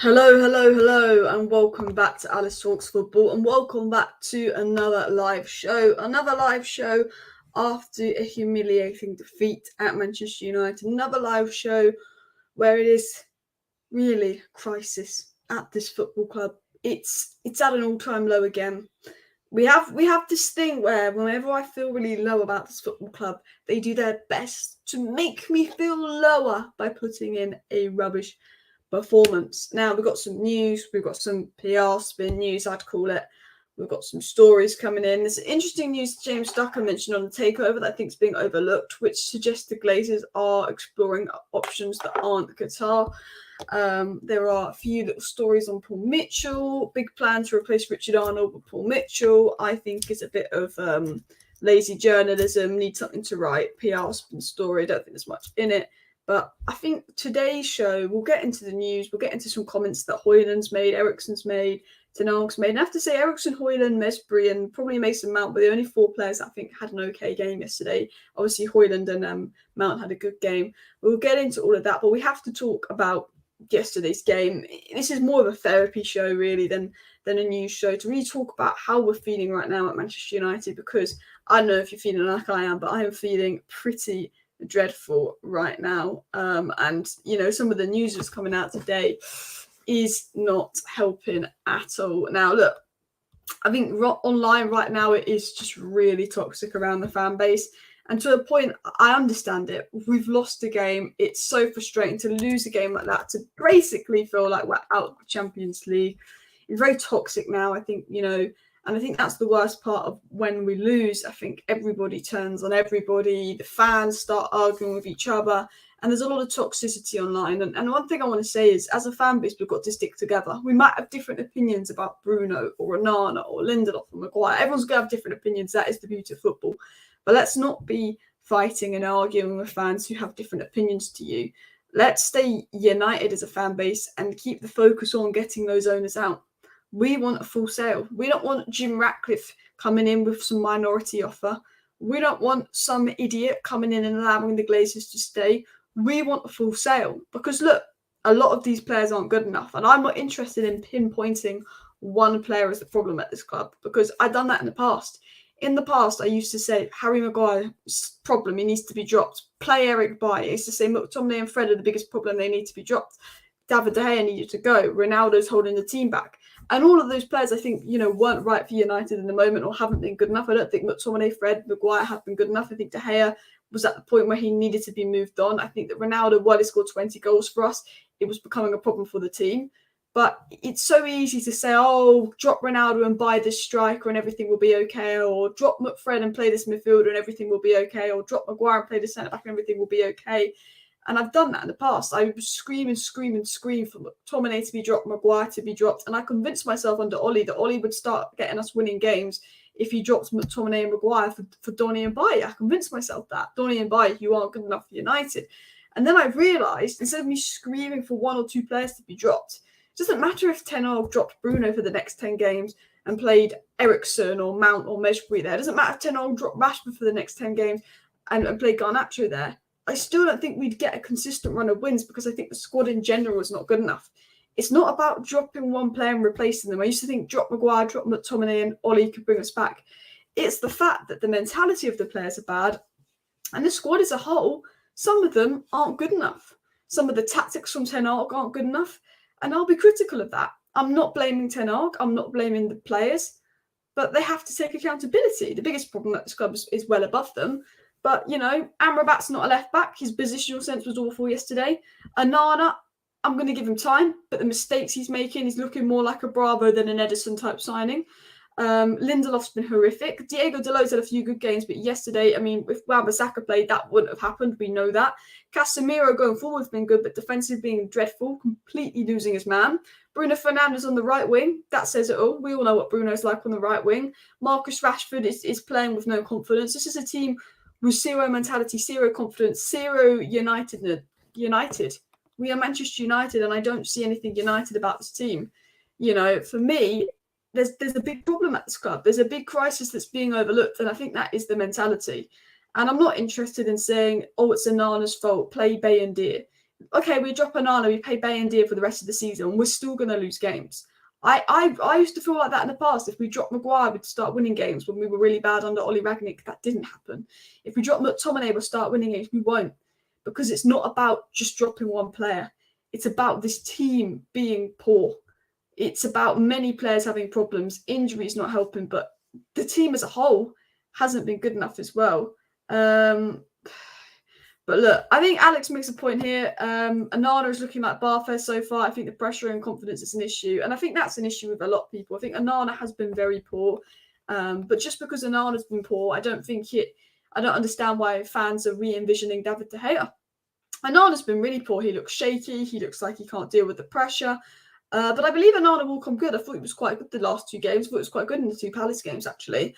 Hello, and welcome back to Alice Talks Football, and welcome back to another live show. Another live show after a humiliating defeat at Manchester United. Another live show where it is really crisis at this football club. It's at an all-time low again. We have this thing where whenever I feel really low about this football club, they do their best to make me feel lower by putting in a rubbish performance. Now we've got some news, we've got some PR spin news, I'd call it. We've got some stories coming in. There's interesting news James Ducker mentioned on the takeover that I think is being overlooked, which suggests the Glazers are exploring options that aren't Qatar. There are a few little stories on Paul Mitchell. Big plan to replace Richard Arnold with Paul Mitchell. I think is a bit of lazy journalism. Need something to write. PR spin story. I don't think there's much in it. But I think today's show, we'll get into the news, we'll get into some comments that Hojlund's made, Eriksen's made, Ten Hag's made. And I have to say, Eriksen, Hojlund, Mesbury, and probably Mason Mount were the only four players that I think had an okay game yesterday. Obviously, Hojlund and Mount had a good game. We'll get into all of that, but we have to talk about yesterday's game. This is more of a therapy show, really, than a news show, to really talk about how we're feeling right now at Manchester United, because I don't know if you're feeling like I am, but I am feeling pretty dreadful right now, and some of the news that's coming out today is not helping at all. Now look, I think online right now it is just really toxic around the fan base, and to a point I understand it. We've lost a game. It's so frustrating to lose a game like that, to basically feel like we're out of the Champions League. It's very toxic now. I think and I think that's the worst part of when we lose. I think everybody turns on everybody. The fans start arguing with each other. And there's a lot of toxicity online. And one thing I want to say is, as a fan base, we've got to stick together. We might have different opinions about Bruno or Onana or Lindelof or Maguire. Everyone's going to have different opinions. That is the beauty of football. But let's not be fighting and arguing with fans who have different opinions to you. Let's stay united as a fan base and keep the focus on getting those owners out. We want a full sale. We don't want Jim Ratcliffe coming in with some minority offer. We don't want some idiot coming in and allowing the Glazers to stay. We want a full sale, because look, a lot of these players aren't good enough, and I'm not interested in pinpointing one player as the problem at this club, because I've done that in the past. In the past, I used to say Harry Maguire's problem, he needs to be dropped. Play Erik Bailly. I used to say McTominay and Fred are the biggest problem, they need to be dropped. David De Gea needed to go. Ronaldo's holding the team back. And all of those players, I think, weren't right for United in the moment, or haven't been good enough. I don't think McTominay, Fred, Maguire have been good enough. I think De Gea was at the point where he needed to be moved on. I think that Ronaldo, while he scored 20 goals for us, it was becoming a problem for the team. But it's so easy to say, oh, drop Ronaldo and buy this striker and everything will be okay, or drop McFred and play this midfielder and everything will be okay, or drop Maguire and play the centre-back and everything will be okay. And I've done that in the past. I would scream for McTominay to be dropped, Maguire to be dropped. And I convinced myself under Ollie that Ollie would start getting us winning games if he dropped McTominay and Maguire for Donny and Bailly. I convinced myself that. Donny and Bailly, you aren't good enough for United. And then I realised, instead of me screaming for one or two players to be dropped, it doesn't matter if Ten Hag dropped Bruno for the next 10 games and played Eriksen or Mount or Mesbury there. It doesn't matter if Ten Hag dropped Rashford for the next 10 games and played Garnacho there. I still don't think we'd get a consistent run of wins, because I think the squad in general is not good enough. It's not about dropping one player and replacing them. I used to think drop Maguire, drop McTominay and Ollie could bring us back. It's the fact that the mentality of the players are bad, and the squad as a whole, some of them aren't good enough. Some of the tactics from Ten Hag aren't good enough, and I'll be critical of that. I'm not blaming Ten Hag. I'm not blaming the players, but they have to take accountability. The biggest problem at this club is well above them. But, Amrabat's not a left-back. His positional sense was awful yesterday. Onana, I'm going to give him time, but the mistakes he's making, he's looking more like a Bravo than an Edison-type signing. Lindelof's been horrific. Diego Dalot's had a few good games, but yesterday, if Wan-Bissaka played, that wouldn't have happened. We know that. Casemiro going forward has been good, but defensive being dreadful, completely losing his man. Bruno Fernandes on the right wing, that says it all. We all know what Bruno's like on the right wing. Marcus Rashford is playing with no confidence. This is a team with zero mentality, zero confidence, zero United. We are Manchester United, and I don't see anything United about this team. For me, there's a big problem at this club. There's a big crisis that's being overlooked, and I think that is the mentality. And I'm not interested in saying, oh, it's Onana's fault, play Bayindir. okay, we drop Onana, we pay Bayendier for the rest of the season, we're still going to lose games. I used to feel like that in the past. If we dropped Maguire, we'd start winning games when we were really bad under Ollie Ragnick. That didn't happen. If we drop McTominay, we'll start winning games. We won't, because it's not about just dropping one player. It's about this team being poor. It's about many players having problems, injuries not helping, but the team as a whole hasn't been good enough as well. But look, I think Alex makes a point here. Onana is looking like Barfez so far. I think the pressure and confidence is an issue. And I think that's an issue with a lot of people. I think Onana has been very poor. But just because Onana's been poor, I don't understand why fans are re-envisioning David De Gea. Onana's been really poor. He looks shaky. He looks like he can't deal with the pressure. But I believe Onana will come good. I thought he was quite good the last two games. I thought he was quite good in the two Palace games, actually.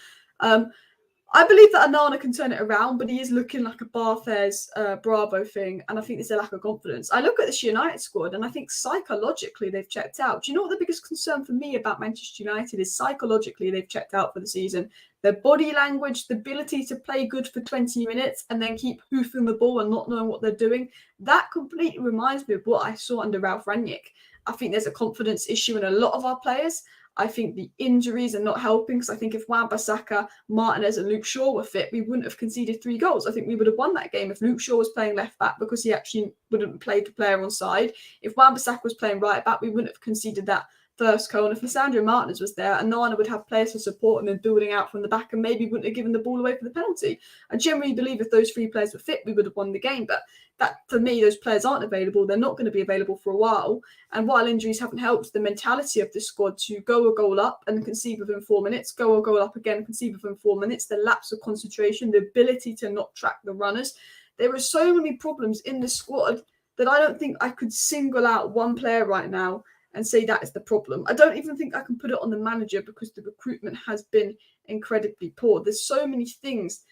I believe that Onana can turn it around, but he is looking like a Barthez Bravo thing, and I think there's a lack of confidence. I look at this United squad, and I think psychologically they've checked out. Do you know what the biggest concern for me about Manchester United is? Psychologically, they've checked out for the season. Their body language, the ability to play good for 20 minutes and then keep hoofing the ball and not knowing what they're doing, that completely reminds me of what I saw under Ralph Rangnick. I think there's a confidence issue in a lot of our players. I think the injuries are not helping, because I think if Wan-Bissaka, Martinez and Luke Shaw were fit, we wouldn't have conceded 3 goals. I think we would have won that game if Luke Shaw was playing left back, because he actually wouldn't have played the player on side. If Wan-Bissaka was playing right back, we wouldn't have conceded that first goal. And if Lisandro Martinez was there, Onana would have players to support him and building out from the back, and maybe wouldn't have given the ball away for the penalty. I generally believe if those 3 players were fit, we would have won the game. But that, for me, those players aren't available. They're not going to be available for a while. And while injuries haven't helped, the mentality of the squad to go a goal up and concede within 4 minutes, go a goal up again, concede within 4 minutes, the lapse of concentration, the ability to not track the runners. There are so many problems in the squad that I don't think I could single out one player right now and say that is the problem. I don't even think I can put it on the manager, because the recruitment has been incredibly poor. There's so many things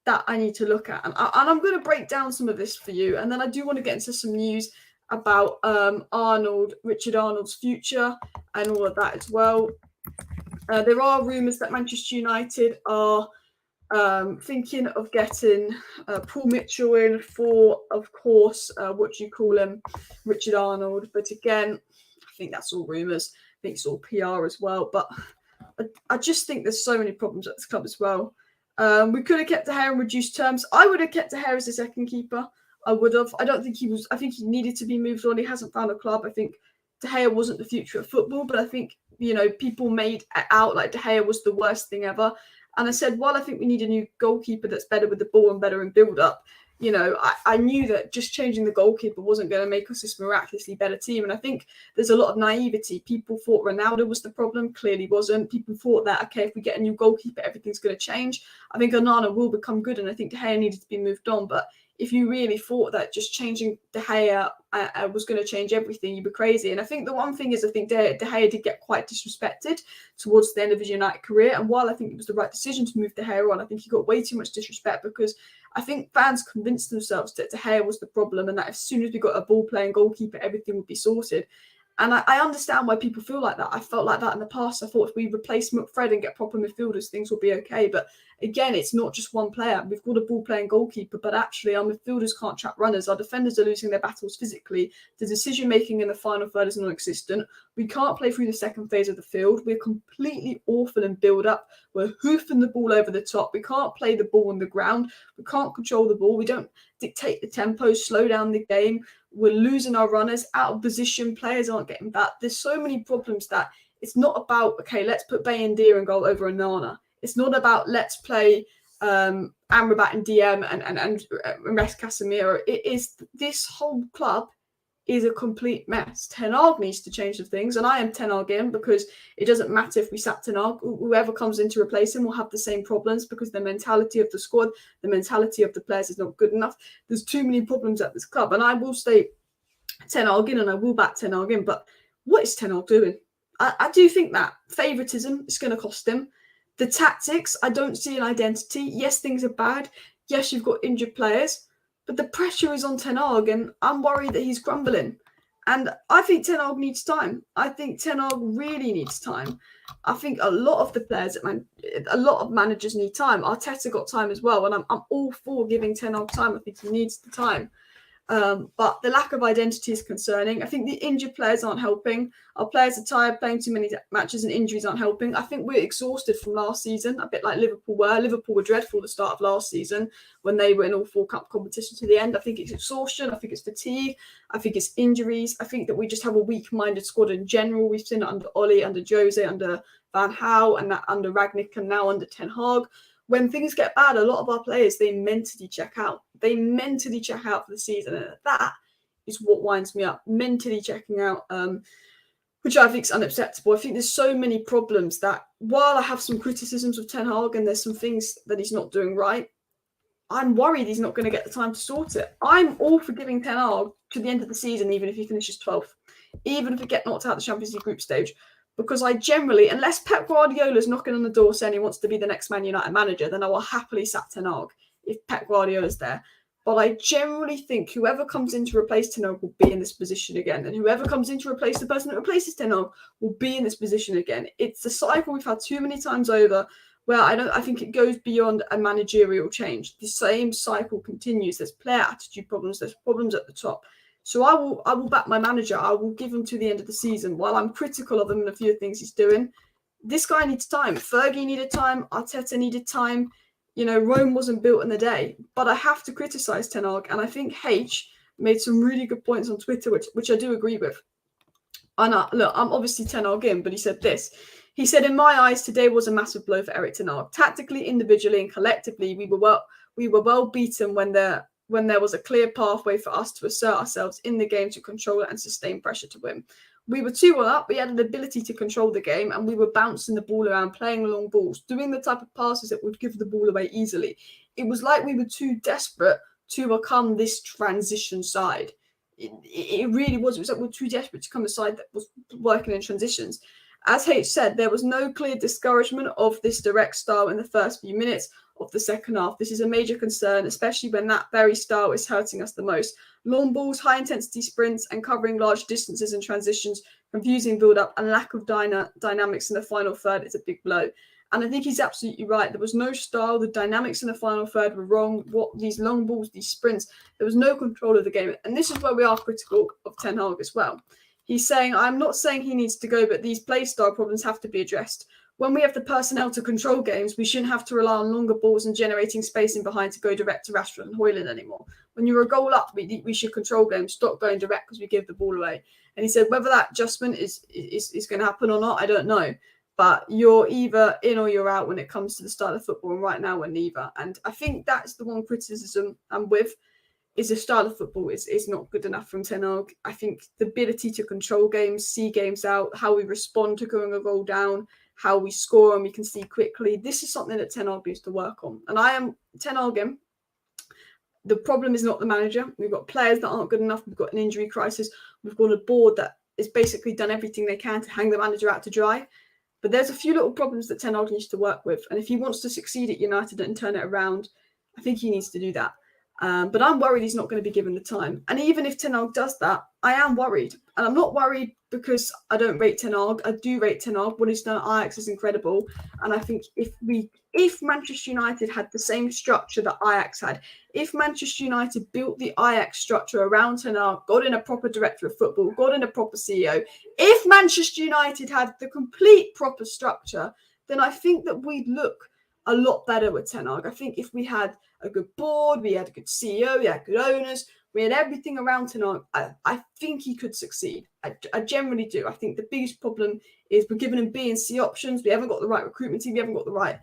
that I need to look at. And I'm going to break down some of this for you. And then I do want to get into some news about Arnold, Richard Arnold's future and all of that as well. There are rumours that Manchester United are thinking of getting Paul Mitchell in for, of course, Richard Arnold. But again, I think that's all rumours. I think it's all PR as well. But I just think there's so many problems at this club as well. We could have kept De Gea in reduced terms. I would have kept De Gea as a second keeper. I would have. I don't think he was. I think he needed to be moved on. He hasn't found a club. I think De Gea wasn't the future of football, but I think, people made it out like De Gea was the worst thing ever. And I said, while I think we need a new goalkeeper that's better with the ball and better in build-up, I knew that just changing the goalkeeper wasn't going to make us this miraculously better team. And I think there's a lot of naivety. People thought Ronaldo was the problem. Clearly wasn't. People thought that, okay, if we get a new goalkeeper, everything's going to change. I think Onana will become good, and I think De Gea needed to be moved on. But if you really thought that just changing De Gea was going to change everything, you'd be crazy. And I think the one thing is, I think De Gea did get quite disrespected towards the end of his United career. And while I think it was the right decision to move De Gea on, I think he got way too much disrespect, because I think fans convinced themselves that De Gea was the problem, and that as soon as we got a ball-playing goalkeeper, everything would be sorted. And I understand why people feel like that. I felt like that in the past. I thought if we replace McFred and get proper midfielders, things will be okay. But again, it's not just one player. We've got a ball-playing goalkeeper, but actually our midfielders can't track runners. Our defenders are losing their battles physically. The decision-making in the final third is non-existent. We can't play through the second phase of the field. We're completely awful in build-up. We're hoofing the ball over the top. We can't play the ball on the ground. We can't control the ball. We don't dictate the tempo, slow down the game. We're losing our runners, out of position. Players aren't getting back. There's so many problems that it's not about, okay, let's put Bayendier in goal over Onana. It's not about let's play Amrabat and DM and rest Casemiro. It is, this whole club is a complete mess. Ten Hag needs to change the things, and I am Ten Hag in, because it doesn't matter if we sack Ten Hag. Whoever comes in to replace him will have the same problems, because the mentality of the squad, the mentality of the players is not good enough. There's too many problems at this club, and I will stay Ten Hag in, and I will back Ten Hag in. But what is Ten Hag doing? I do think that favouritism is going to cost him. The tactics, I don't see an identity. Yes, things are bad. Yes, you've got injured players. But the pressure is on Ten Hag, and I'm worried that he's crumbling. And I think Ten Hag needs time. I think Ten Hag really needs time. I think a lot of the players, a lot of managers need time. Arteta got time as well, and I'm all for giving Ten Hag time. I think he needs the time. But the lack of identity is concerning. I think the injured players aren't helping. Our players are tired, playing too many matches, and injuries aren't helping. I think we're exhausted from last season, a bit like Liverpool were. Liverpool were dreadful at the start of last season when they were in all 4 cup competitions to the end. I think it's exhaustion. I think it's fatigue. I think it's injuries. I think that we just have a weak-minded squad in general. We've seen it under Ollie, under Jose, under Van Gaal, and that under Rangnick, and now under Ten Hag. When things get bad, a lot of our players, they mentally check out. They mentally check out for the season. And that is what winds me up, mentally checking out, which I think is unacceptable. I think there's so many problems that while I have some criticisms of Ten Hag and there's some things that he's not doing right, I'm worried he's not going to get the time to sort it. I'm all for giving Ten Hag to the end of the season, even if he finishes 12th, even if we get knocked out of the Champions League group stage. Because I generally, unless Pep Guardiola's knocking on the door saying he wants to be the next Man United manager, then I will happily sack Ten Hag if Pep Guardiola's there. But I generally think whoever comes in to replace Ten Hag will be in this position again. And whoever comes in to replace the person that replaces Ten Hag will be in this position again. It's a cycle we've had too many times over where I think it goes beyond a managerial change. The same cycle continues. There's player attitude problems. There's problems at the top. So I will back my manager. I will give him to the end of the season. While I'm critical of him and a few things he's doing, this guy needs time. Fergie needed time. Arteta needed time. You know, Rome wasn't built in a day. But I have to criticise Ten Hag. And I think H made some really good points on Twitter, which I do agree with. And look, I'm obviously Ten Hag in, but he said this. He said, in my eyes, today was a massive blow for Erik Ten Hag. Tactically, individually, and collectively, we were well beaten when there was a clear pathway for us to assert ourselves in the game, to control it and sustain pressure to win. We were 2-1 up, we had an ability to control the game, and we were bouncing the ball around, playing long balls, doing the type of passes that would give the ball away easily. It was like we were too desperate to become this transition side. It really was. It was like we were too desperate to become a side that was working in transitions. As H said, there was no clear discouragement of this direct style in the first few minutes of the second half. This is a major concern, especially when that very style is hurting us the most. Long balls, high-intensity sprints, and covering large distances and transitions, confusing build-up, and lack of dynamics in the final third is a big blow. And I think he's absolutely right. There was no style. The dynamics in the final third were wrong. What these long balls, these sprints, there was no control of the game. And this is where we are critical of Ten Hag as well. He's saying, I'm not saying he needs to go, but these play style problems have to be addressed. When we have the personnel to control games, we shouldn't have to rely on longer balls and generating space in behind to go direct to Rashford and Hojlund anymore. When you're a goal up, we should control games, stop going direct because we give the ball away. And he said whether that adjustment is going to happen or not, I don't know. But you're either in or you're out when it comes to the style of football. And right now we're neither. And I think that's the one criticism I'm with, is the style of football is not good enough from Ten Hag. I think the ability to control games, see games out, how we respond to going a goal down, how we score and we can see quickly. This is something that Ten Hag needs to work on. And I am Ten Hag in. The problem is not the manager. We've got players that aren't good enough. We've got an injury crisis. We've got a board that has basically done everything they can to hang the manager out to dry. But there's a few little problems that Ten Hag needs to work with. And if he wants to succeed at United and turn it around, I think he needs to do that. But I'm worried he's not going to be given the time. And even if Ten Hag does that, I am worried. And I'm not worried because I don't rate Ten Hag. I do rate Ten Hag. What he's done at Ajax is incredible. And I think if Manchester United had the same structure that Ajax had, if Manchester United built the Ajax structure around Ten Hag, got in a proper director of football, got in a proper CEO, if Manchester United had the complete proper structure, then I think that we'd look a lot better with Ten Hag. I think if we had a good board, we had a good CEO, we had good owners, we had everything around Ten Hag, I think he could succeed. I generally do. I think the biggest problem is we're giving him B and C options. We haven't got the right recruitment team. We haven't got the right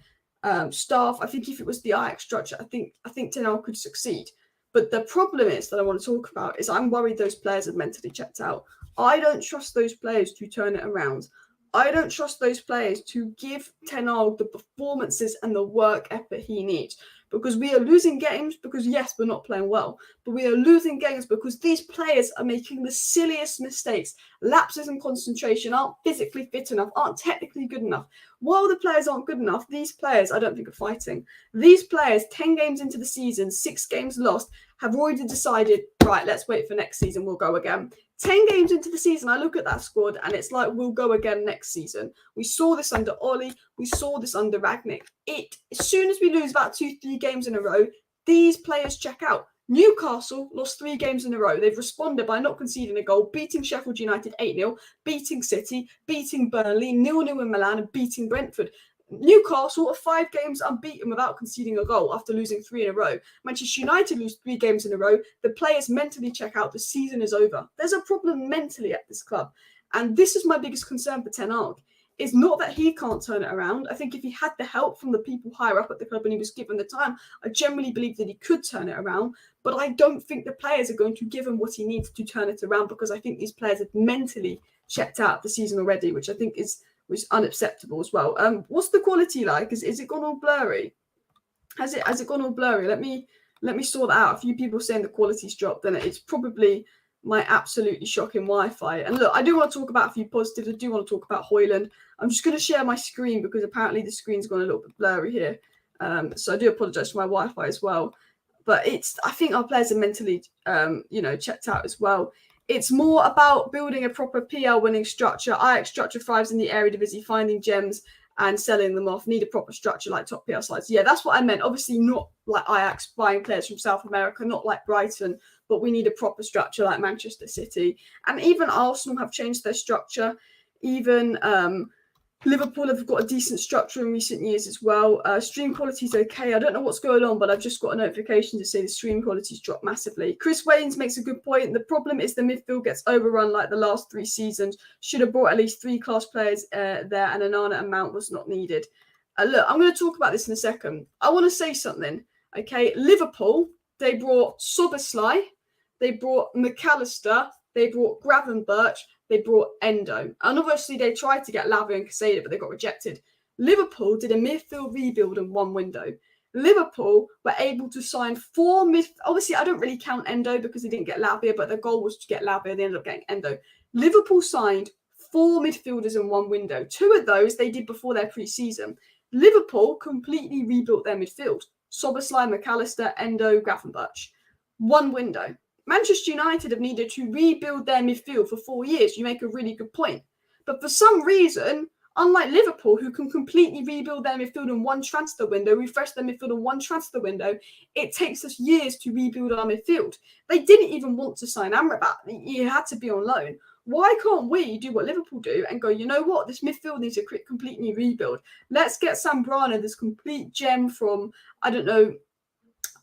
staff. I think if it was the Ajax structure, I think Ten Hag could succeed. But the problem is that I want to talk about is I'm worried those players have mentally checked out. I don't trust those players to turn it around. I don't trust those players to give Ten Hag the performances and the work effort he needs. Because we are losing games because, yes, we're not playing well. But we are losing games because these players are making the silliest mistakes. Lapses in concentration, aren't physically fit enough, aren't technically good enough. While the players aren't good enough, these players, I don't think, are fighting. These players, 10 games into the season, 6 games lost, have already decided, right, let's wait for next season, we'll go again. 10 games into the season, I look at that squad and it's like, we'll go again next season. We saw this under Ollie. We saw this under Rangnick. As soon as we lose about 2-3 games in a row, these players check out. Newcastle lost 3 games in a row. They've responded by not conceding a goal, beating Sheffield United 8-0, beating City, beating Burnley, 0-0 in Milan, and beating Brentford. Newcastle are 5 games unbeaten without conceding a goal after losing 3 in a row. Manchester United lose 3 games in a row. The players mentally check out. The season is over. There's a problem mentally at this club. And this is my biggest concern for Ten Hag. It's not that he can't turn it around. I think if he had the help from the people higher up at the club and he was given the time, I generally believe that he could turn it around. But I don't think the players are going to give him what he needs to turn it around, because I think these players have mentally checked out the season already, which I think is unacceptable as well. What's the quality like? Is it gone all blurry? Has it gone all blurry? Let me sort that out. A few people saying the quality's dropped, then it's probably my absolutely shocking Wi-Fi. And look, I do want to talk about a few positives. I do want to talk about Hojlund. I'm just going to share my screen because apparently the screen's gone a little bit blurry here. So I do apologise for my Wi-Fi as well. But I think our players are mentally, checked out as well. It's more about building a proper PL winning structure. Ajax structure thrives in the Eredivisie, finding gems and selling them off. Need a proper structure like top PL sides. Yeah, that's what I meant. Obviously not like Ajax buying players from South America, not like Brighton, but we need a proper structure like Manchester City. And even Arsenal have changed their structure. Even Liverpool have got a decent structure in recent years as well. Stream quality is okay. I don't know what's going on, but I've just got a notification to say the stream quality's dropped massively. Chris Waynes makes a good point. The problem is the midfield gets overrun like the last 3 seasons. Should have brought at least 3 class players there, and Onana and Mount was not needed. Look, I'm going to talk about this in a second. I want to say something, okay? Liverpool, they brought Szoboszlai, they brought McAllister, they brought Gravenberch, they brought Endo. And obviously they tried to get Lavia and Casado, but they got rejected. Liverpool did a midfield rebuild in 1 window. Liverpool were able to sign 4 Obviously, I don't really count Endo because they didn't get Lavia, but their goal was to get Lavia. They ended up getting Endo. Liverpool signed 4 midfielders in 1 window. 2 of those they did before their pre-season. Liverpool completely rebuilt their midfield. Szoboszlai, McAllister, Endo, Gravenberch. 1 window. Manchester United have needed to rebuild their midfield for 4 years. You make a really good point. But for some reason, unlike Liverpool, who can completely rebuild their midfield in 1 transfer window, refresh their midfield in 1 transfer window, it takes us years to rebuild our midfield. They didn't even want to sign Amrabat. He had to be on loan. Why can't we do what Liverpool do and go, you know what, this midfield needs a completely rebuild. Let's get Zambrano, this complete gem from, I don't know,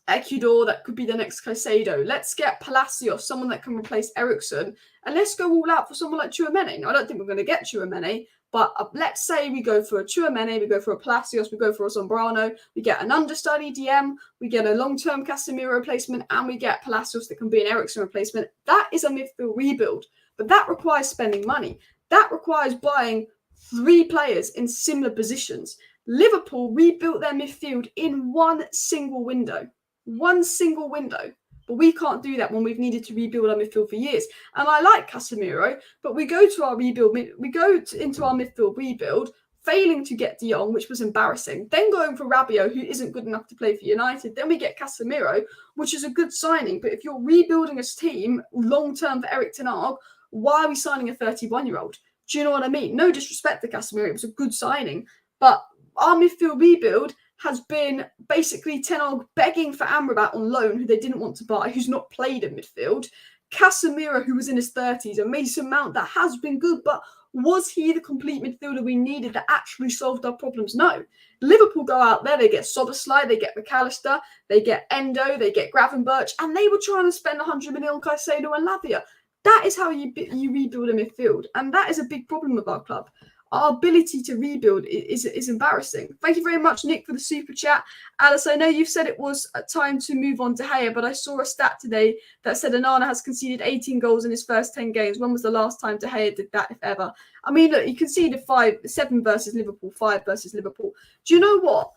Ecuador, that could be the next Casado. Let's get Palacios, someone that can replace Eriksen, and let's go all out for someone like Tchouaméni. Now, I don't think we're going to get Tchouaméni, but let's say we go for a Tchouaméni, we go for a Palacios, we go for a Zambrano, we get an understudy DM, we get a long-term Casemiro replacement, and we get Palacios that can be an Eriksen replacement. That is a midfield rebuild, but that requires spending money. That requires buying 3 players in similar positions. Liverpool rebuilt their midfield in 1 single window. 1 single window. But we can't do that when we've needed to rebuild our midfield for years. And I like Casemiro, but we go to our rebuild, into our midfield rebuild, failing to get De Jong, which was embarrassing. Then going for Rabiot, who isn't good enough to play for United. Then we get Casemiro, which is a good signing. But if you're rebuilding a team long-term for Erik Ten Hag, why are we signing a 31-year-old? Do you know what I mean? No disrespect to Casemiro, it was a good signing. But our midfield rebuild has been basically Ten Hag begging for Amrabat on loan, who they didn't want to buy, who's not played in midfield. Casemiro, who was in his 30s, and Mason Mount, that has been good, but was he the complete midfielder we needed that actually solved our problems? No. Liverpool go out there, they get Szoboszlai, they get McAllister, they get Endo, they get Gravenberch, and they were trying to spend 100 million on Caicedo and Lavia. That is how you rebuild a midfield, and that is a big problem with our club. Our ability to rebuild is embarrassing. Thank you very much, Nick, for the super chat. Alice, I know you've said it was time to move on to De Gea, but I saw a stat today that said Onana has conceded 18 goals in his first 10 games. When was the last time De Gea did that, if ever? I mean, look, he conceded 7 versus Liverpool, 5 versus Liverpool. Do you know what?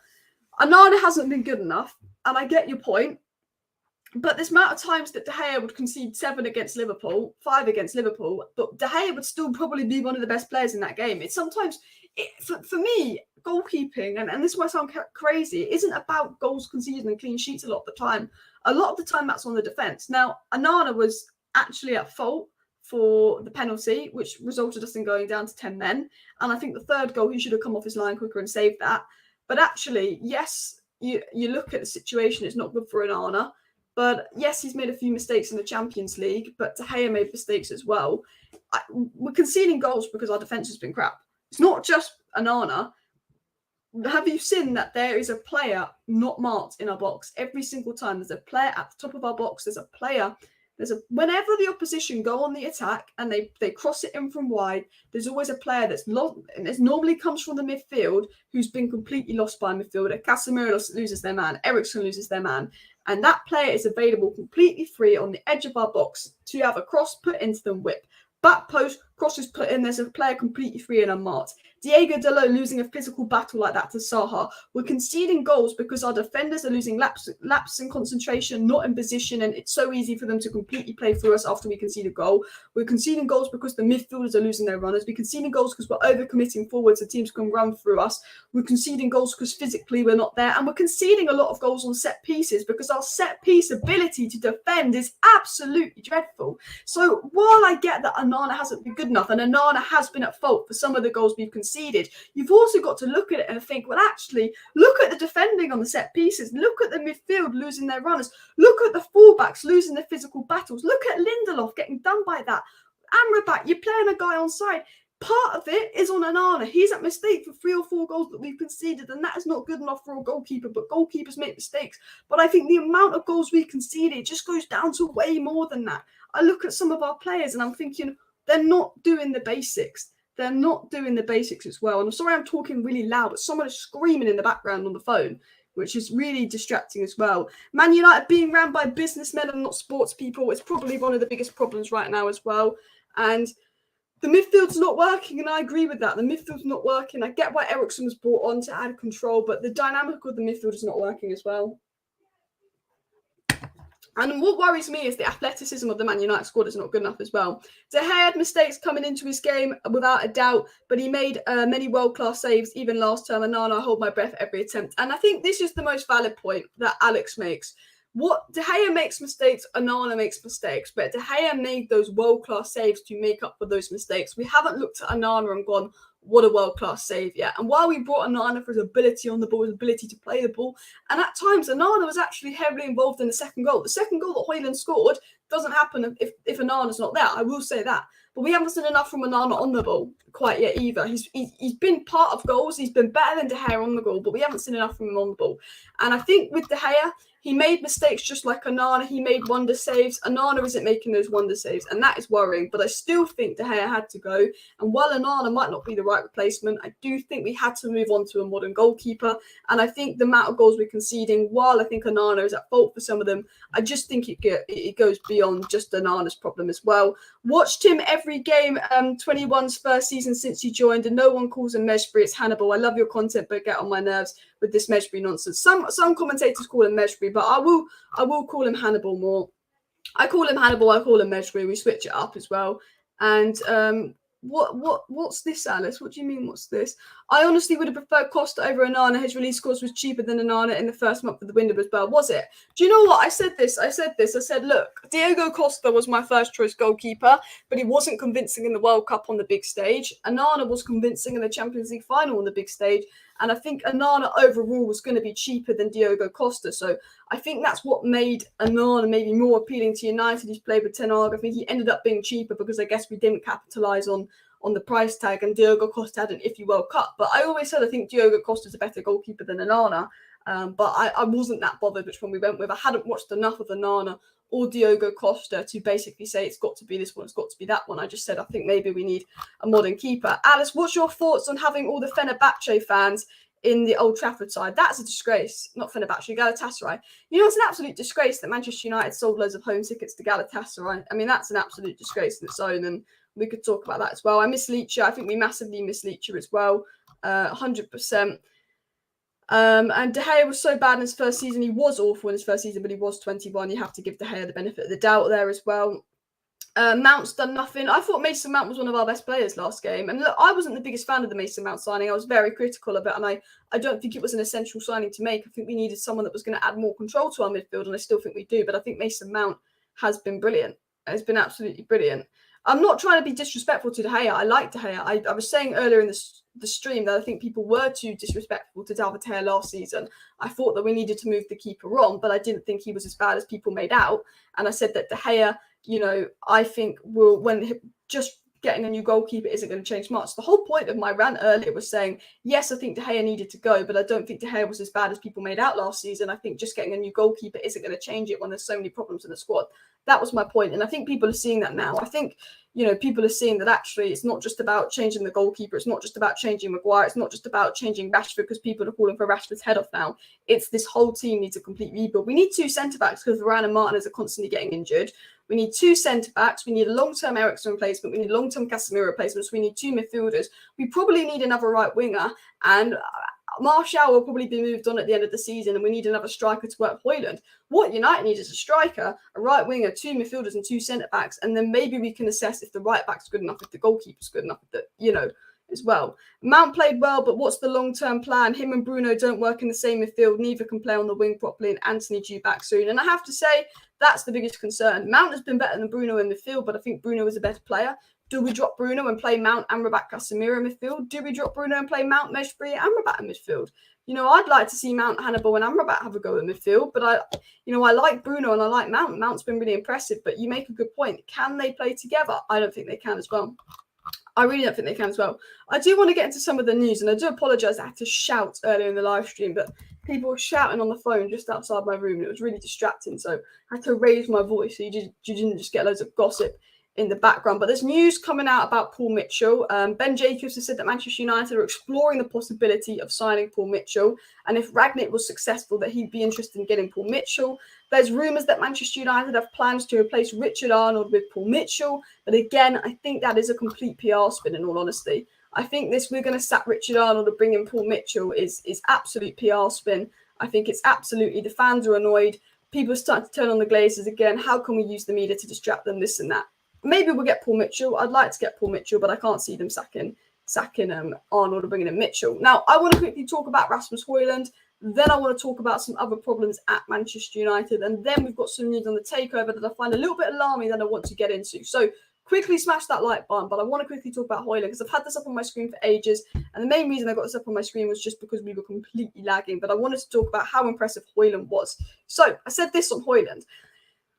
Onana hasn't been good enough, and I get your point. But this amount of times that De Gea would concede 7 against Liverpool, 5 against Liverpool, but De Gea would still probably be one of the best players in that game. It's sometimes, for me, goalkeeping, and this might sound crazy, it isn't about goals conceded and clean sheets a lot of the time. A lot of the time that's on the defence. Now, Onana was actually at fault for the penalty, which resulted us in going down to 10 men. And I think the 3rd goal, he should have come off his line quicker and saved that. But actually, yes, you look at the situation, it's not good for Onana. But yes, he's made a few mistakes in the Champions League, but De Gea made mistakes as well. We're conceding goals because our defence has been crap. It's not just Onana. Have you seen that there is a player not marked in our box every single time? There's a player at the top of our box. Whenever the opposition go on the attack and they cross it in from wide, there's always a player that's lost, and it normally comes from the midfield who's been completely lost by a midfielder. Casemiro loses their man, Eriksen loses their man, and that player is available completely free on the edge of our box to have a cross put into them, whip. Back post, crosses put in, there's a player completely free and unmarked. Diego Dalot losing a physical battle like that to Saha. We're conceding goals because our defenders are losing laps in concentration, not in position, and it's so easy for them to completely play through us after we concede a goal. We're conceding goals because the midfielders are losing their runners. We're conceding goals because we're overcommitting forwards so teams can run through us. We're conceding goals because physically we're not there. And we're conceding a lot of goals on set pieces because our set piece ability to defend is absolutely dreadful. So while I get that Onana hasn't been good enough, and Onana has been at fault for some of the goals we've conceded, you've also got to look at it and think, well, actually, look at the defending on the set pieces. Look at the midfield losing their runners. Look at the fullbacks losing their physical battles. Look at Lindelof getting done by that. Amrabat, you're playing a guy on side. Part of it is on Onana. He's at mistake for 3 or 4 goals that we've conceded, and that is not good enough for a goalkeeper, but goalkeepers make mistakes. But I think the amount of goals we conceded just goes down to way more than that. I look at some of our players and I'm thinking, they're not doing the basics. They're not doing the basics as well. And I'm sorry I'm talking really loud, but someone is screaming in the background on the phone, which is really distracting as well. Man United being ran by businessmen and not sports people is probably one of the biggest problems right now as well. And the midfield's not working, and I agree with that. The midfield's not working. I get why Eriksen was brought on to add control, but the dynamic of the midfield is not working as well. And what worries me is the athleticism of the Man United squad is not good enough as well. De Gea had mistakes coming into his game, without a doubt, but he made many world-class saves even last term. And I hold my breath every attempt. And I think this is the most valid point that Alex makes. What De Gea makes mistakes, Onana makes mistakes, but De Gea made those world-class saves to make up for those mistakes. We haven't looked at Onana and gone, what a world-class save yet. And while we brought Onana for his ability on the ball, his ability to play the ball, and at times Onana was actually heavily involved in the second goal. The second goal that Hojlund scored doesn't happen if Onana's not there. I will say that. But we haven't seen enough from Onana on the ball quite yet either. He's been part of goals. He's been better than De Gea on the goal, but we haven't seen enough from him on the ball. And I think with De Gea, he made mistakes just like Onana. He made wonder saves. Onana isn't making those wonder saves, and that is worrying. But I still think De Gea had to go. And while Onana might not be the right replacement, I do think we had to move on to a modern goalkeeper. And I think the amount of goals we're conceding, while I think Onana is at fault for some of them, I just think it goes beyond just Onana's problem as well. Watched him every game, 21's first season since he joined, and no one calls him Mejbri. It's Hannibal. I love your content, but get on my nerves with this Mejbri nonsense. Some commentators call him Mejbri, but I will call him Hannibal more. I call him Hannibal. I call him Mejbri. We switch it up as well. And what's this, Alice? What do you mean? What's this? I honestly would have preferred Costa over Onana. His release course was cheaper than Onana in the first month of the window as well. Was it? Do you know what? I said this. I said, look, Diego Costa was my first choice goalkeeper, but he wasn't convincing in the World Cup on the big stage. Onana was convincing in the Champions League final on the big stage. And I think Onana overall was going to be cheaper than Diego Costa. So I think that's what made Onana maybe more appealing to United. He's played with Ten Hag. I think he ended up being cheaper because I guess we didn't capitalise on the price tag, and Diego Costa had an iffy World Cup. But I always said I think Diego Costa's a better goalkeeper than Onana. But I wasn't that bothered which one we went with. I hadn't watched enough of Onana or Diego Costa to basically say it's got to be this one, it's got to be that one. I just said I think maybe we need a modern keeper. Alice, what's your thoughts on having all the Fenerbahce fans in the Old Trafford side? That's a disgrace. Not Fenerbahce, Galatasaray. You know, it's an absolute disgrace that Manchester United sold loads of home tickets to Galatasaray. I mean, that's an absolute disgrace in its own, and we could talk about that as well. I miss Leacher. I think we massively miss Leacher as well, 100%. And De Gea was so bad in his first season. He was awful in his first season, but he was 21. You have to give De Gea the benefit of the doubt there as well. Mount's done nothing. I thought Mason Mount was one of our best players last game. And look, I wasn't the biggest fan of the Mason Mount signing. I was very critical of it. And I don't think it was an essential signing to make. I think we needed someone that was going to add more control to our midfield. And I still think we do. But I think Mason Mount has been brilliant. It's been absolutely brilliant. I'm not trying to be disrespectful to De Gea. I like De Gea. I was saying earlier in the stream that I think people were too disrespectful to David De Gea last season. I thought that we needed to move the keeper on, but I didn't think he was as bad as people made out. And I said that De Gea, I think just getting a new goalkeeper isn't going to change much. The whole point of my rant earlier was saying, yes, I think De Gea needed to go, but I don't think De Gea was as bad as people made out last season. I think just getting a new goalkeeper isn't going to change it when there's so many problems in the squad. That was my point. And I think people are seeing that now. I think, people are seeing that actually it's not just about changing the goalkeeper. It's not just about changing Maguire. It's not just about changing Rashford because people are calling for Rashford's head off now. It's this whole team needs a complete rebuild. We need 2 centre-backs because Varane and Martinez are constantly getting injured. We need 2 centre-backs. We need a long-term Eriksen replacement. We need long-term Casemiro replacements. We need 2 midfielders. We probably need another right winger. And Martial will probably be moved on at the end of the season, and we need another striker to work Hojlund. What United need is a striker, a right winger, 2 midfielders and 2 centre-backs, and then maybe we can assess if the right back's good enough, if the goalkeeper's good enough, as well. Mount played well, but what's the long-term plan? Him and Bruno don't work in the same midfield. Neither can play on the wing properly, and Anthony due back soon. And I have to say, that's the biggest concern. Mount has been better than Bruno in midfield, but I think Bruno is a better player. Do we drop Bruno and play Mount, Amrabat, Casemiro in midfield? Do we drop Bruno and play Mount, Meshbury, Amrabat in midfield? I'd like to see Mount, Hannibal and Amrabat have a go in midfield, but I like Bruno and I like Mount. Mount's been really impressive, but you make a good point. Can they play together? I don't think they can as well. I really don't think they can as well. I do want to get into some of the news, and I do apologise. I had to shout earlier in the live stream, but people were shouting on the phone just outside my room, and it was really distracting. So I had to raise my voice so you didn't just get loads of gossip in the background. But there's news coming out about Paul Mitchell. Ben Jacobs has said that Manchester United are exploring the possibility of signing Paul Mitchell, and if Rangnick was successful, that he'd be interested in getting Paul Mitchell. There's rumours that Manchester United have plans to replace Richard Arnold with Paul Mitchell, but again, I think that is a complete PR spin, in all honesty. I think we're going to sack Richard Arnold and bring in Paul Mitchell is absolute PR spin. I think it's absolutely, the fans are annoyed. People are starting to turn on the Glazers again. How can we use the media to distract them, this and that? Maybe we'll get Paul Mitchell. I'd like to get Paul Mitchell, but I can't see them sacking Arnold and bringing in Mitchell. Now, I want to quickly talk about Rasmus Hojlund. Then I want to talk about some other problems at Manchester United. And then we've got some news on the takeover that I find a little bit alarming that I want to get into. So quickly smash that like button. But I want to quickly talk about Hojlund because I've had this up on my screen for ages. And the main reason I got this up on my screen was just because we were completely lagging. But I wanted to talk about how impressive Hojlund was. So I said this on Hojlund.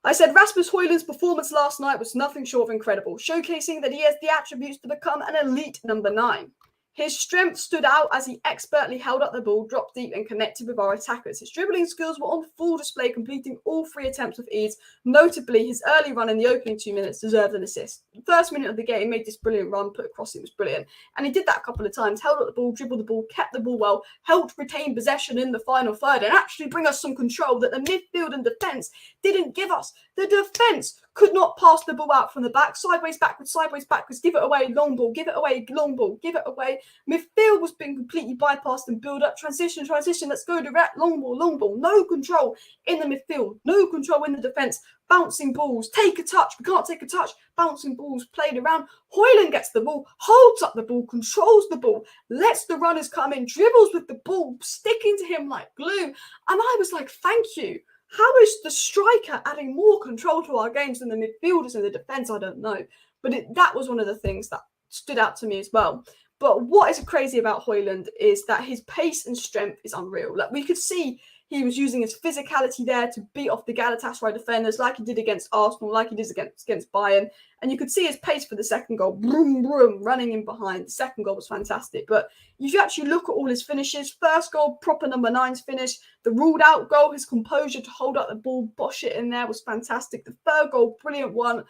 I said Rasmus Hojlund's performance last night was nothing short of incredible, showcasing that he has the attributes to become an elite number 9. His strength stood out as he expertly held up the ball, dropped deep and connected with our attackers. His dribbling skills were on full display, completing all 3 attempts with ease. Notably, his early run in the opening 2 minutes deserved an assist. The first minute of the game, he made this brilliant run, put across, it was brilliant. And he did that a couple of times, held up the ball, dribbled the ball, kept the ball well, helped retain possession in the final third and actually bring us some control that the midfield and defence didn't give us. The defence could not pass the ball out from the back, sideways, backwards, give it away, long ball, give it away, long ball, give it away. Midfield was being completely bypassed and build up, transition, let's go direct, long ball, no control in the midfield, no control in the defence, bouncing balls, take a touch, we can't take a touch, bouncing balls, played around. Hojlund gets the ball, holds up the ball, controls the ball, lets the runners come in, dribbles with the ball, sticking to him like glue. And I was like, thank you. How is the striker adding more control to our games than the midfielders in the defence? I don't know. But that was one of the things that stood out to me as well. But what is crazy about Hojlund is that his pace and strength is unreal. Like, we could see he was using his physicality there to beat off the Galatasaray defenders like he did against Arsenal, like he did against Bayern. And you could see his pace for the second goal, broom, broom, running in behind. The second goal was fantastic. But if you actually look at all his finishes, first goal, proper number 9's finish. The ruled out goal, his composure to hold up the ball, bosh it in there was fantastic. The third goal, brilliant run,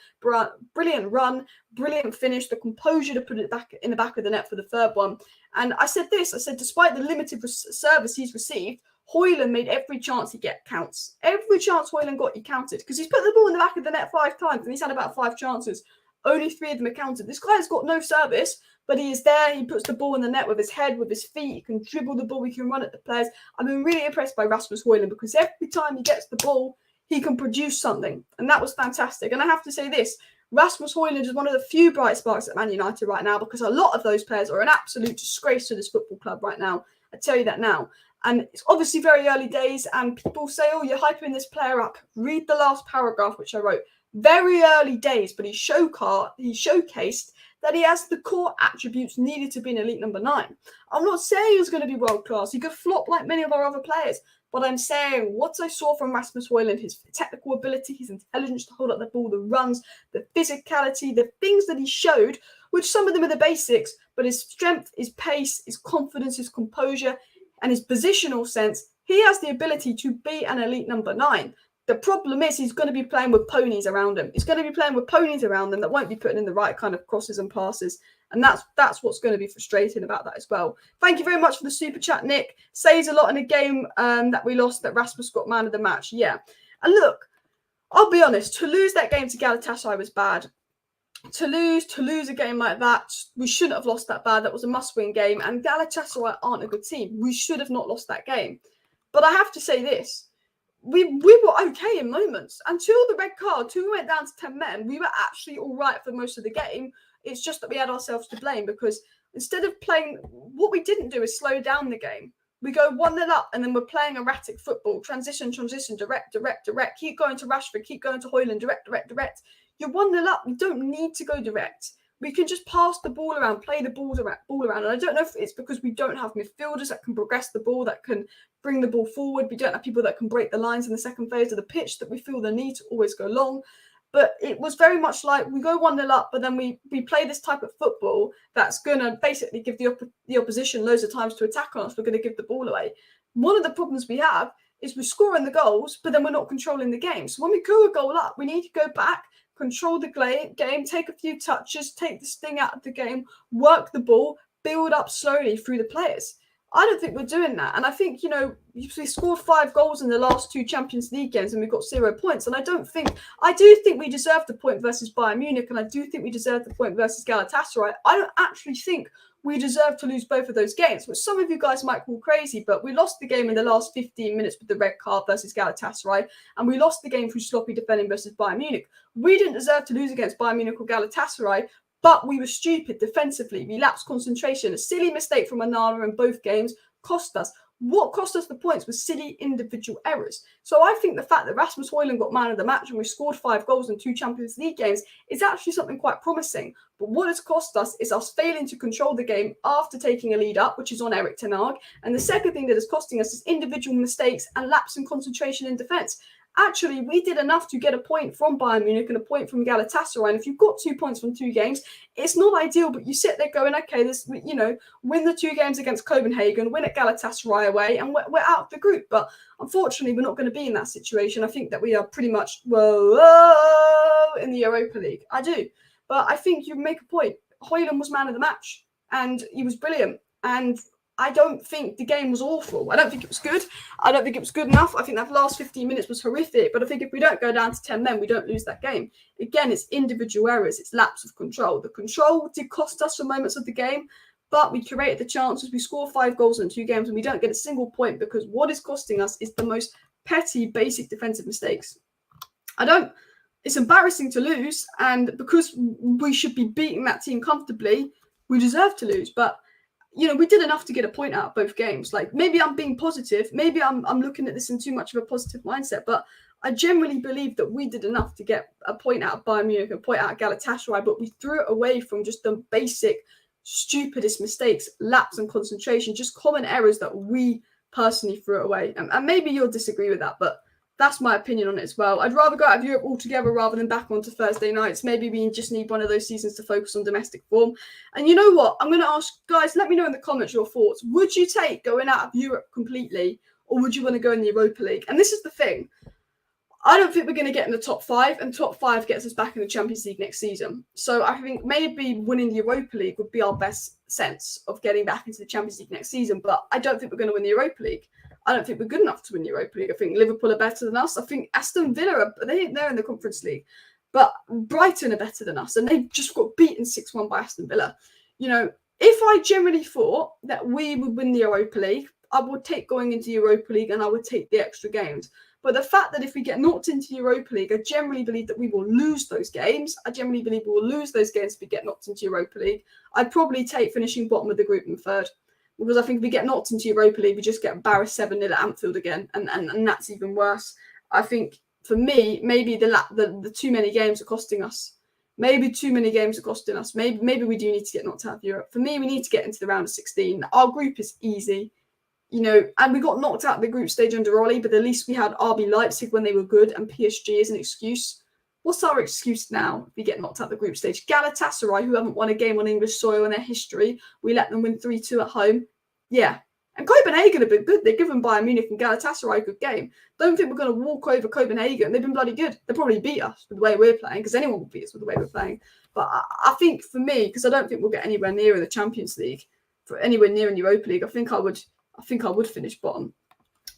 brilliant finish. The composure to put it back in the back of the net for the third one. And I said, despite the limited service he's received, Hojlund made every chance he counts. Every chance Hojlund got, he counted. Because he's put the ball in the back of the net 5 times and he's had about 5 chances. Only 3 of them are counted. This guy's got no service, but he is there. He puts the ball in the net with his head, with his feet. He can dribble the ball. He can run at the players. I've been really impressed by Rasmus Hojlund because every time he gets the ball, he can produce something. And that was fantastic. And I have to say this, Rasmus Hojlund is one of the few bright sparks at Man United right now because a lot of those players are an absolute disgrace to this football club right now. I tell you that now. And it's obviously very early days and people say, oh, you're hyping this player up. Read the last paragraph, which I wrote. very early days, but he showcased that he has the core attributes needed to be an elite number 9. I'm not saying he's going to be world class. He could flop like many of our other players. But I'm saying what I saw from Rasmus Hojlund, his technical ability, his intelligence to hold up the ball, the runs, the physicality, the things that he showed, which some of them are the basics, but his strength, his pace, his confidence, his composure, and his positional sense, he has the ability to be an elite number 9. The problem is he's going to be playing with ponies around him. He's going to be playing with ponies around them that won't be putting in the right kind of crosses and passes. And that's what's going to be frustrating about that as well. Thank you very much for the super chat, Nick. Says a lot in a game that we lost that Rasmus got man of the match. Yeah. And look, I'll be honest, to lose that game to Galatasaray was bad. To lose a game like that, we shouldn't have lost that bad. That was a must-win game. And Galatasaray aren't a good team. We should have not lost that game. But I have to say this. We were okay in moments. Until the red card, until we went down to 10 men, we were actually all right for most of the game. It's just that we had ourselves to blame because instead of playing, what we didn't do is slow down the game. We go 1-0 up and then we're playing erratic football. Transition, direct. Keep going to Rashford, keep going to Hojlund, direct. You're 1-0 up. We don't need to go direct. We can just pass the ball around, play the ball around. And I don't know if it's because we don't have midfielders that can progress the ball, that can bring the ball forward. We don't have people that can break the lines in the second phase of the pitch that we feel the need to always go long. But it was very much like we go 1-0 up, but then we play this type of football that's going to basically give the opposition loads of times to attack on us. We're going to give the ball away. One of the problems we have is we're scoring the goals, but then we're not controlling the game. So when we go a goal up, we need to go back, control the game, take a few touches, take the sting out of the game, work the ball, build up slowly through the players. I don't think we're doing that. And I think, we scored 5 goals in the last 2 Champions League games and we've got 0 points. And I do think we deserved the point versus Bayern Munich. And I do think we deserved the point versus Galatasaray. I don't actually think we deserve to lose both of those games, which some of you guys might call crazy, but we lost the game in the last 15 minutes with the red card versus Galatasaray. And we lost the game through sloppy defending versus Bayern Munich. We didn't deserve to lose against Bayern Munich or Galatasaray, but we were stupid defensively. We lapsed concentration. A silly mistake from Onana in both games cost us. What cost us the points was silly individual errors. So I think the fact that Rasmus Hojlund got man of the match and we scored 5 goals in 2 Champions League games is actually something quite promising. But what it's cost us is us failing to control the game after taking a lead up, which is on Erik ten Hag. And the second thing that is costing us is individual mistakes and lapse in concentration in defence. Actually, we did enough to get a point from Bayern Munich and a point from Galatasaray. And if you've got 2 points from 2 games, it's not ideal, but you sit there going, okay, win the 2 games against Copenhagen, win at Galatasaray away, and we're out of the group. But unfortunately, we're not going to be in that situation. I think that we are pretty much, in the Europa League. I do. But I think you make a point. Hojlund was man of the match, and he was brilliant. And I don't think the game was awful. I don't think it was good. I don't think it was good enough. I think that last 15 minutes was horrific. But I think if we don't go down to 10 men, we don't lose that game. Again, it's individual errors. It's lapse of control. The control did cost us for moments of the game, but we created the chances. We score 5 goals in 2 games and we don't get a single point because what is costing us is the most petty, basic defensive mistakes. It's embarrassing to lose. And because we should be beating that team comfortably, we deserve to lose. But we did enough to get a point out of both games. Like, maybe I'm being positive. Maybe I'm looking at this in too much of a positive mindset. But I generally believe that we did enough to get a point out of Bayern Munich, a point out of Galatasaray. But we threw it away from just the basic, stupidest mistakes, lapse and concentration, just common errors that we personally threw away. And maybe you'll disagree with that, but that's my opinion on it as well. I'd rather go out of Europe altogether rather than back onto Thursday nights. Maybe we just need one of those seasons to focus on domestic form. And you know what? I'm going to ask, guys, let me know in the comments your thoughts. Would you take going out of Europe completely, or would you want to go in the Europa League? And this is the thing. I don't think we're going to get in the top 5, and top 5 gets us back in the Champions League next season. So I think maybe winning the Europa League would be our best sense of getting back into the Champions League next season. But I don't think we're going to win the Europa League. I don't think we're good enough to win the Europa League. I think Liverpool are better than us. I think Aston Villa, they're in the Conference League. But Brighton are better than us. And they just got beaten 6-1 by Aston Villa. If I generally thought that we would win the Europa League, I would take going into the Europa League and I would take the extra games. But the fact that if we get knocked into Europa League, I generally believe that we will lose those games. I generally believe we will lose those games if we get knocked into Europa League. I'd probably take finishing bottom of the group and 3rd. Because I think if we get knocked into Europa League, we just get embarrassed 7-0 at Anfield again. And that's even worse. I think for me, maybe the too many games are costing us. Maybe too many games are costing us. Maybe we do need to get knocked out of Europe. For me, we need to get into the round of 16. Our group is easy, and we got knocked out of the group stage under Ollie, but at least we had RB Leipzig when they were good, and PSG is an excuse. What's our excuse now if we get knocked out of the group stage? Galatasaray, who haven't won a game on English soil in their history, we let them win 3-2 at home. Yeah. And Copenhagen have been good. They've given Bayern Munich and Galatasaray a good game. Don't think we're going to walk over Copenhagen. They've been bloody good. They'll probably beat us with the way we're playing, because anyone will beat us with the way we're playing. But I think for me, because I don't think we'll get anywhere near in the Champions League, for anywhere near in Europa League, I think I would finish bottom.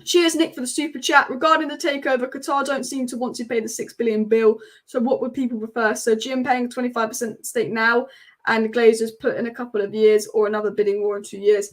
Cheers, Nick, for the super chat. Regarding the takeover, Qatar don't seem to want to pay the 6 billion bill. So what would people prefer? So Jim paying 25% stake now and Glazers put in a couple of years, or another bidding war in 2 years?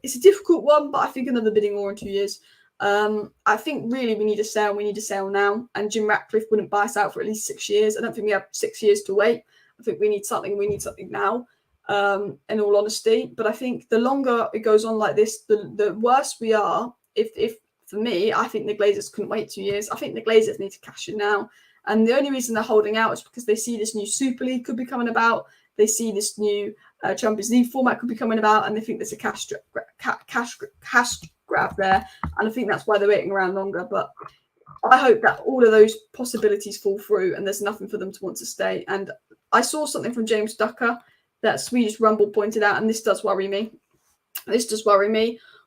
It's a difficult one, but I think another bidding war in 2 years. I think really we need a sale. We need a sale now. And Jim Ratcliffe wouldn't buy us out for at least 6 years. I don't think we have 6 years to wait. I think we need something. We need something now, in all honesty. But I think the longer it goes on like this, the worse we are. If for me, I think the Glazers couldn't wait 2 years. I think the Glazers need to cash in now. And the only reason they're holding out is because they see this new Super League could be coming about. They see this new Champions League format could be coming about, and they think there's a cash grab there. And I think that's why they're waiting around longer. But I hope that all of those possibilities fall through and there's nothing for them to want to stay. And I saw something from James Ducker that Swedish Rumble pointed out, and this does worry me.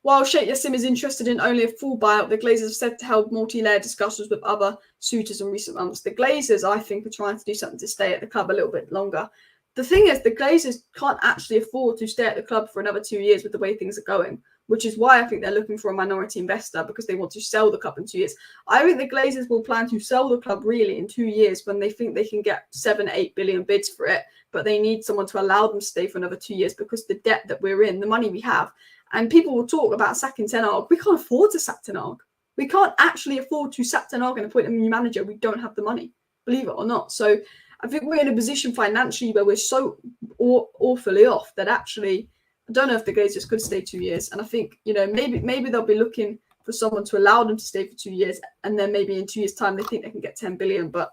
While Sheikh Yassim is interested in only a full buyout, the Glazers have said to held multi-layer discussions with other suitors in recent months. The Glazers, I think, are trying to do something to stay at the club a little bit longer. The thing is, the Glazers can't actually afford to stay at the club for another 2 years with the way things are going, which is why I think they're looking for a minority investor, because they want to sell the club in 2 years. I think the Glazers will plan to sell the club really in 2 years when they think they can get 7-8 billion bids for it, but they need someone to allow them to stay for another 2 years because the debt that we're in, the money we have, and people will talk about sacking Ten Hag. We can't afford to sack Ten Hag. We can't actually afford to sack Ten Hag and appoint a new manager. We don't have the money, believe it or not. So I think we're in a position financially where we're so awfully off that actually, I don't know if the Glazers could stay 2 years. And I think, maybe they'll be looking for someone to allow them to stay for 2 years. And then maybe in 2 years' time, they think they can get 10 billion. But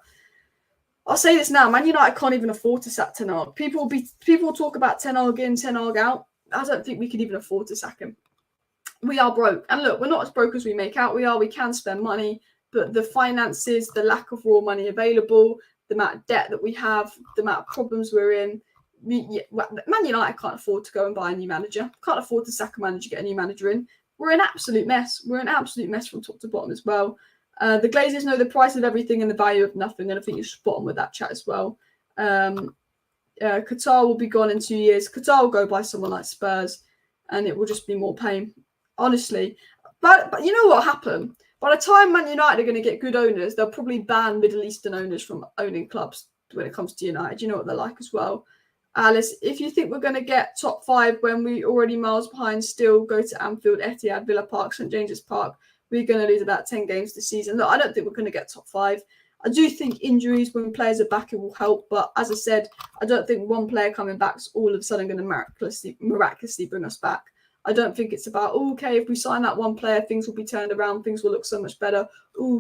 I'll say this now, Man United can't even afford to sack Ten Hag. People will talk about Ten Hag in, Ten Hag out. I don't think we could even afford to sack him. We are broke. And look, we're not as broke as we make out. We can spend money, but the finances, the lack of raw money available, the amount of debt that we have, the amount of problems we're in. Man United can't afford to go and buy a new manager. Can't afford to sack a manager, get a new manager in. We're an absolute mess. We're an absolute mess from top to bottom as well. The Glazers know the price of everything and the value of nothing, and I think you're spot on with that chat as well. Qatar will be gone in 2 years. Qatar will go by someone like Spurs, and it will just be more pain, honestly. But you know what happened? By the time Man United are going to get good owners, they'll probably ban Middle Eastern owners from owning clubs when it comes to United. You know what they're like as well. Alice, if you think we're going to get top 5 when we already miles behind, still go to Anfield, Etihad, Villa Park, St James's Park, we're going to lose about 10 games this season. Look, I don't think we're going to get top 5. I do think injuries when players are back, it will help. But as I said, I don't think one player coming back is all of a sudden going to miraculously bring us back. I don't think it's about, okay, if we sign that one player, things will be turned around. Things will look so much better.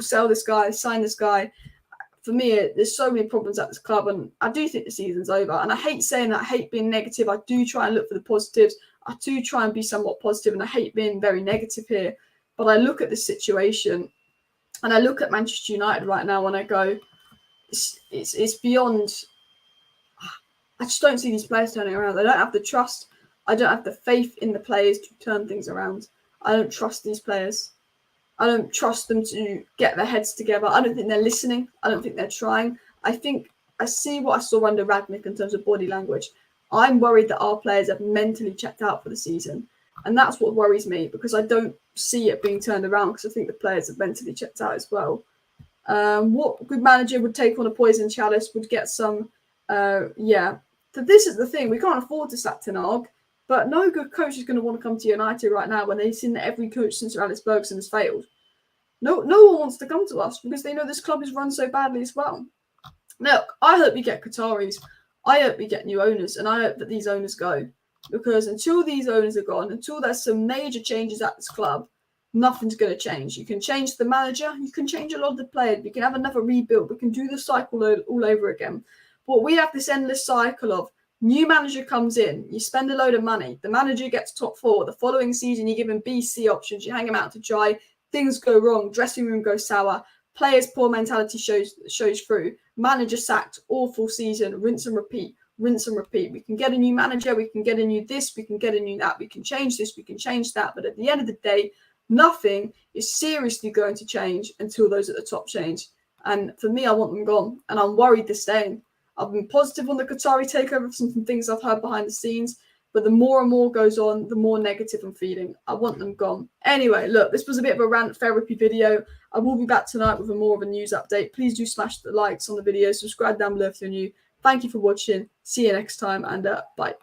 Sell this guy, sign this guy. For me, there's so many problems at this club. And I do think the season's over. And I hate saying that. I hate being negative. I do try and look for the positives. I do try and be somewhat positive. And I hate being very negative here. But I look at the situation. And I look at Manchester United right now and I go, it's beyond. I just don't see these players turning around. They don't have the trust. I don't have the faith in the players to turn things around. I don't trust these players. I don't trust them to get their heads together. I don't think they're listening. I don't think they're trying. I think I see what I saw under Radnick in terms of body language. I'm worried that our players have mentally checked out for the season. And that's what worries me, because I don't see it being turned around, because I think the players have mentally checked out as well. What good manager would take on a poison chalice, would get some, So this is the thing. We can't afford to sack Ten Hag, but no good coach is going to want to come to United right now when they've seen that every coach since Alex Bergson has failed. No one wants to come to us because they know this club is run so badly as well. Look, I hope we get Qataris. I hope we get new owners, and I hope that these owners go. Because until these owners are gone, until there's some major changes at this club, nothing's going to change. You can change the manager, you can change a lot of the players, we can have another rebuild, we can do the cycle all over again. But we have this endless cycle of new manager comes in, you spend a load of money, the manager gets top 4, the following season you give him B, C options, you hang him out to dry, things go wrong, dressing room goes sour, players' poor mentality shows through, manager sacked, awful season, rinse and repeat. We can get a new manager, we can get a new this, we can get a new that, we can change this, we can change that. But at the end of the day, nothing is seriously going to change until those at the top change. And for me, I want them gone. And I'm worried they're staying. I've been positive on the Qatari takeover for some things I've heard behind the scenes. But the more and more goes on, the more negative I'm feeling. I want them gone. Anyway, look, this was a bit of a rant therapy video. I will be back tonight with more of a news update. Please do smash the likes on the video. Subscribe down below if you're new. Thank you for watching. See you next time, and bye.